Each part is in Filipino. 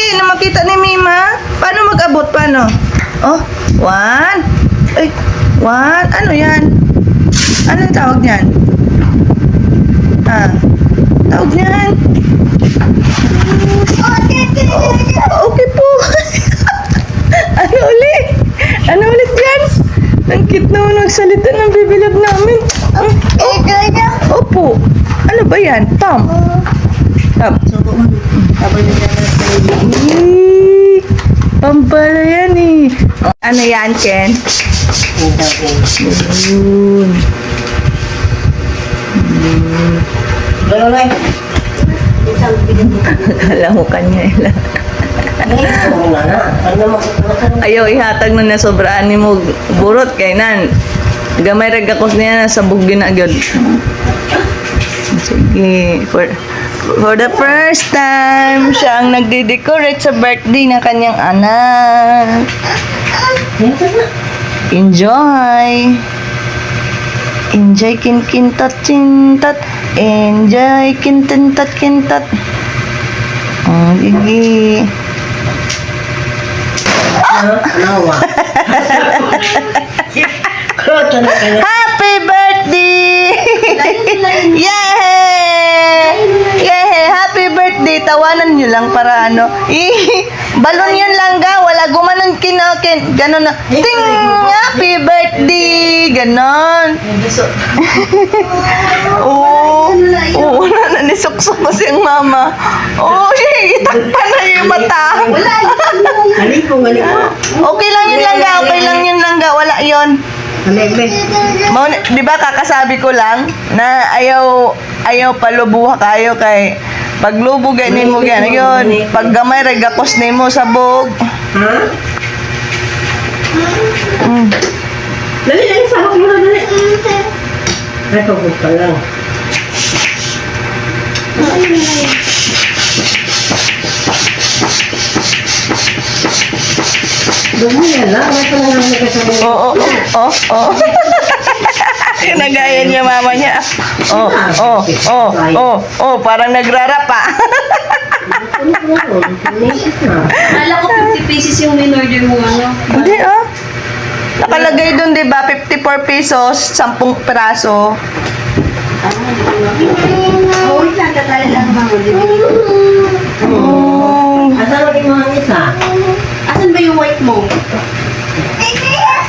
dali na makita ni Mima. Paano mag-abot? Paano? Oh, 1. Ay, 1. Ano yan? Anong tawag niyan? Tawag niyan. Okay po. Ano ulit? Ano ulit yan? Ang cute naman nagsalita ng bibilog namin. Opo. Ano ba yan? Thumb. Pampala yan eh. Ano yan, Ken? Yun. Akala mo kanya lang. Ayaw ihatag na nasobraan ni mo burot kay nan. Gamay regakos niya na sa bugin na agad. Sige. For the first time, siya ang nagde-decorate sa birthday ng kanyang anak. Enjoy! Enjoy kintat. Enjoy kintat. Oh, gigi. Happy birthday! Yay! Happy birthday! Tawanan nyo lang para ano. Balon yun lang ga. Wala gumanon kinokin. Ganon na. Ting! Happy birthday! Ganon. Oo, nanisok-sok ko siyang mama. Oh, itakpan na yung mata. Okay lang yun lang ga. Wala yun. Di ba kakasabi ko lang na ayaw palubuha kayo kay paglubog ni mo yan yun pag gamay regakos ni mo sa bug. Dali sabak mo na dali. Ay pagod pa lang. Dumaya lang, may pangalan na kasama. Oo. Nagaya niya mama niya. Parang nagrarap pa. Kala ko 50 pesos yung in-order mo ano. Hindi nakalagay doon 'di ba 54 pesos, 10 piraso. Wait lang, tatali lang ba mo? Asan lagi mo ang isa? Asan ba yung white mo?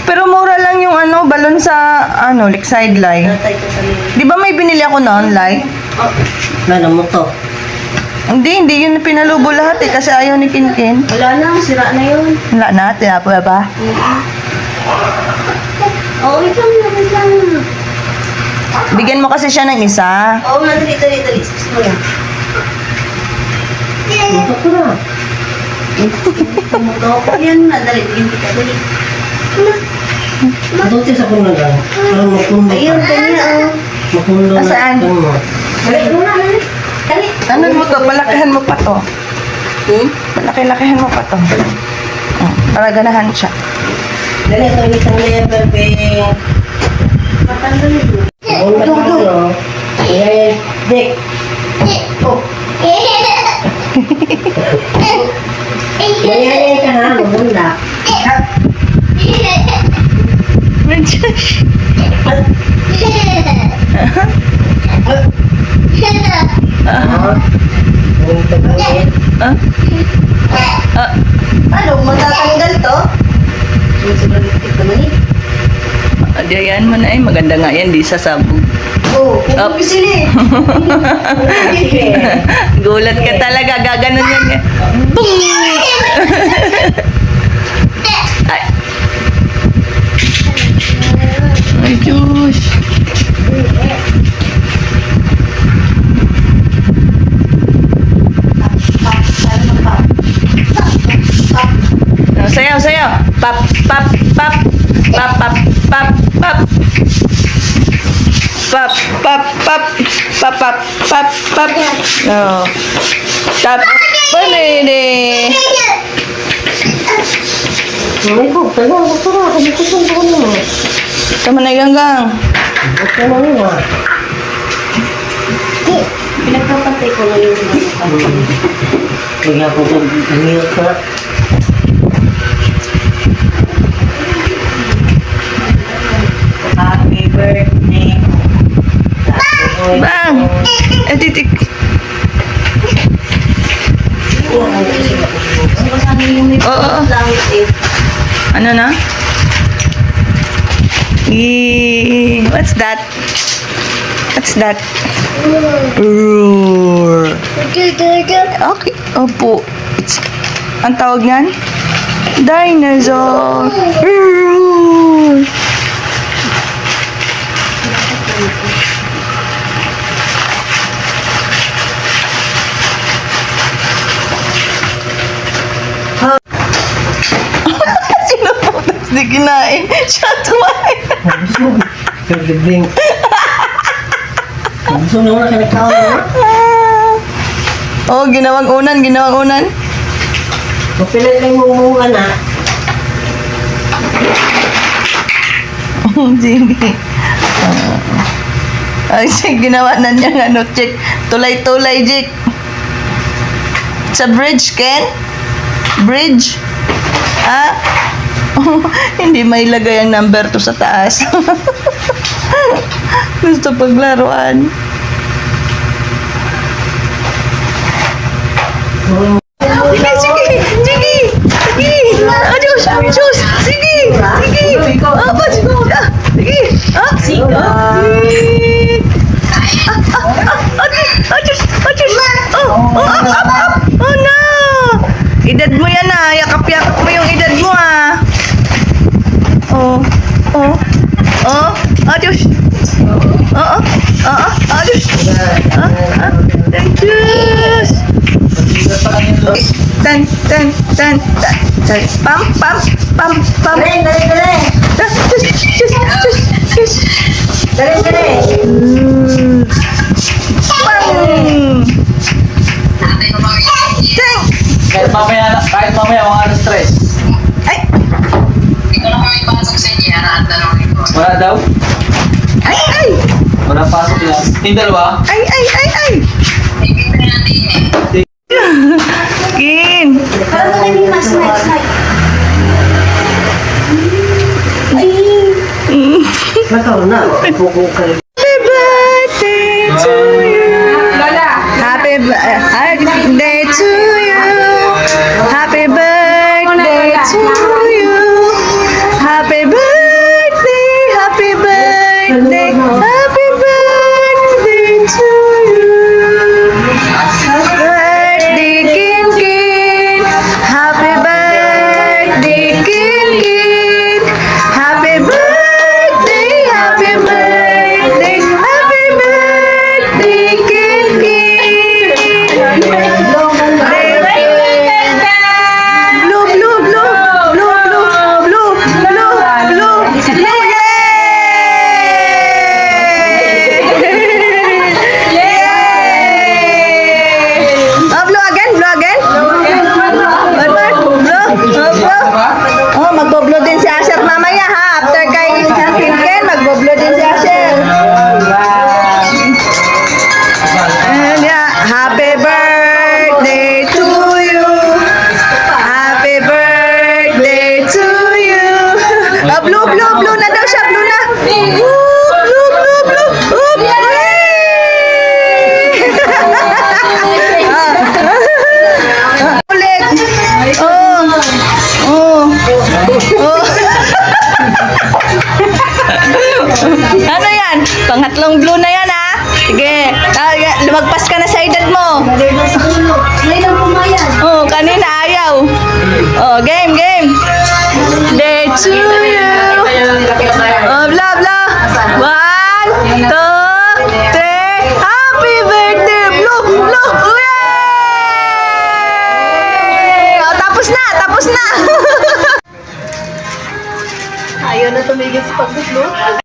Pero mura lang yung balon sa Lakeside Live. Tatay ko sa nila. Di ba may binili ako noon, like? Lalo mo to. Hindi yun pinalubo lahat kasi ayaw ni Kinkin. Wala na, sira na yun. Wala na, tinapa ba? Wait lang. Bigyan mo kasi siya ng isa. Oo nga, dali. Excuse mo lang. Ito ko na. Yan na, dali. Bigyan kita, dali. Mabuti sa kong nalang. Parang makundo ka. Ayun, kanya, Makundo na. Saan? Dali, dali. Ano mo to? Palakihan mo pa to. Palaki-lakihan mo pa to. Para ganahan siya. Dali, ito yung isang level, pe. Matanggalin mo. Bulat mo, no? Dick. Mayayay ka na, maganda. Ano, matatanggal to? Diyan mo na maganda nga yan, di sasabog. Kung pisili. Gulat ka talaga, gaganon yan. Boom! Ay, Diyos. Sayaw. Pap. No. Tap. Panini. May ko, tayo, gusto na. Gusto na. Tama na ganggang. Gusto na nila. Pinagpapantay ko lang yung Kaya po kung nangyayot ka. Happy birthday. Bang! Titik. Sana yung may Oo. langit eh. Ano na? What's that? What's that? Roar. Okay. Opo. Ang tawag niyan? Dinosaur. Roar. Sino po? Tapos di kinain. Siya tumain. Kagabing. Gusto na wala ka nagkaon na. Oh, ginawang unan, ginawang unan. Mapilit lang yung mga na. Sige. Ay, ginawa na niya ano, check. Tulay-tulay, Jik. Sa bridge, Ken? Bridge? Ah? Hindi may lagay ang number 2 sa taas. Gusto paglaruan. Sige, sige, sige, sige. Adios, adios, sige, sige. Apa, sige. Sige. Adios, adios. Oh, no. Edad mo yan ah. Yakap-yakap mo yung edad mo ah. Adios. Adios. Adios. Tan. Pam. Dali, dali, dali. Dali, dali. Kahit mamaya mga alas 3. Ay! Ito na kami pasok sa inyo, ang tanongin ko. Wala daw? Ay! Wala pasok yan. Yung dalawa? Ay! Ibig na natin eh. Kin! Parang mo kayo mas night. Ay! Nakaw na. Puko ka rin. Happy birthday to you! Happy birthday to you! Happy birthday to you! Happy birthday! Happy birthday! Happy birthday to you! Birthday Kin! Happy birthday Kin! Happy birthday! Happy birthday! Happy birthday Kin! Blue! Blue again? Oh, magbo-blue din si Asher mamaya ha. After kay Ken, magbo-blue din si Asher. And yeah, happy birthday to you. Happy birthday to you. Blue na daw siya, blue na. Blue. Ulit. Ano yan? Pangatlong blue na yan ha. Sige, lumagpas ka na sa edad mo. Ngayon ang pumayag. Oh, kanina ayaw. Oh, game. Day to you. Oh, blah. 1, 2, 3. Happy birthday, blue. Yay! Oh, tapos na. Ayaw na tumigil sa pag-blue.